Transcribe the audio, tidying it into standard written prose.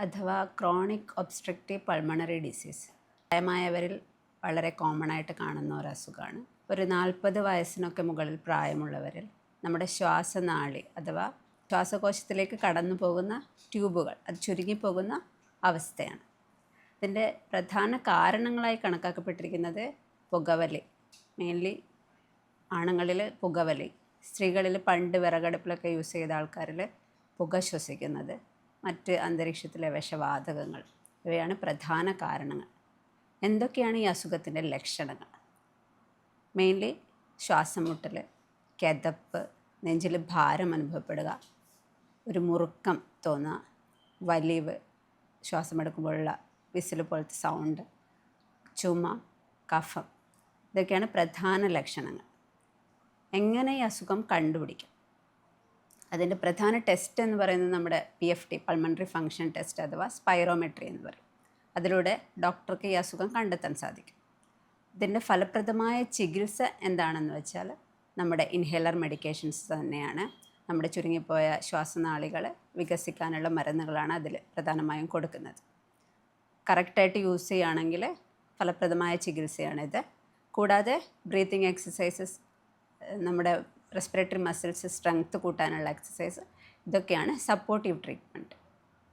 അഥവാ chronic obstructive pulmonary disease പ്രായമായവരിൽ വളരെ common ആയിട്ട് കാണുന്ന ഒരു അസുഖമാണ്. ഒരു 40 വയസ്സിനൊക്കെ മുകളിൽ പ്രായമുള്ളവരിൽ നമ്മുടെ ശ്വാസനാളി അഥവാ ശ്വാസകോശത്തിലേക്ക് കടന്നു പോകുന്ന ട്യൂബുകൾ അത് ചുരുങ്ങിപ്പോകുന്ന അവസ്ഥയാണ്. ഇതിൻ്റെ പ്രധാന കാരണങ്ങളായി കണക്കാക്കപ്പെട്ടിരിക്കുന്നത് പുകവലി, മെയിൻലി ആണുങ്ങളിൽ പുകവലി, സ്ത്രീകളിൽ പണ്ട് വിറകടുപ്പിലൊക്കെ യൂസ് ചെയ്ത ആൾക്കാരിൽ പുക ശ്വസിക്കുന്നത്, മറ്റ് അന്തരീക്ഷത്തിലെ വിഷവാതകങ്ങൾ, ഇവയാണ് പ്രധാന കാരണങ്ങൾ. എന്തൊക്കെയാണ് ഈ അസുഖത്തിൻ്റെ ലക്ഷണങ്ങൾ? മെയിൻലി ശ്വാസം മുട്ടൽ, കിതപ്പ്, നെഞ്ചിൽ ഭാരം അനുഭവപ്പെടുക, ഒരു മുറുക്കം തോന്നുക, വലിവ്, ശ്വാസമെടുക്കുമ്പോഴുള്ള വിസിൽ പോലത്തെ സൗണ്ട്, ചുമ, കഫം, ഇതൊക്കെയാണ് പ്രധാന ലക്ഷണങ്ങൾ. എങ്ങനെ ഈ അസുഖം കണ്ടുപിടിക്കാം? അതിൻ്റെ പ്രധാന ടെസ്റ്റ് എന്ന് പറയുന്നത് നമ്മുടെ PFT, പൾമണറി ഫങ്ഷൻ ടെസ്റ്റ് അഥവാ സ്പൈറോമെട്രി എന്ന് പറയും. അതിലൂടെ ഡോക്ടർക്ക് ഈ അസുഖം കണ്ടെത്താൻ സാധിക്കും. ഇതിൻ്റെ ഫലപ്രദമായ ചികിത്സ എന്താണെന്ന് വെച്ചാൽ നമ്മുടെ ഇൻഹേലർ മെഡിക്കേഷൻസ് തന്നെയാണ്. നമ്മുടെ ചുരുങ്ങിപ്പോയ ശ്വാസനാളികൾ വികസിക്കാനുള്ള മരുന്നുകളാണ് അതിൽ പ്രധാനമായും കൊടുക്കുന്നത്. കറക്റ്റായിട്ട് യൂസ് ചെയ്യുകയാണെങ്കിൽ ഫലപ്രദമായ ചികിത്സയാണിത്. കൂടാതെ ബ്രീത്തിങ് എക്സസൈസസ്, നമ്മുടെ റെസ്പിറേറ്ററി മസിൽസ് സ്ട്രെങ്ത് കൂട്ടാനുള്ള എക്സസൈസ്, ഇതൊക്കെയാണ് സപ്പോർട്ടീവ് ട്രീറ്റ്മെൻറ്റ്.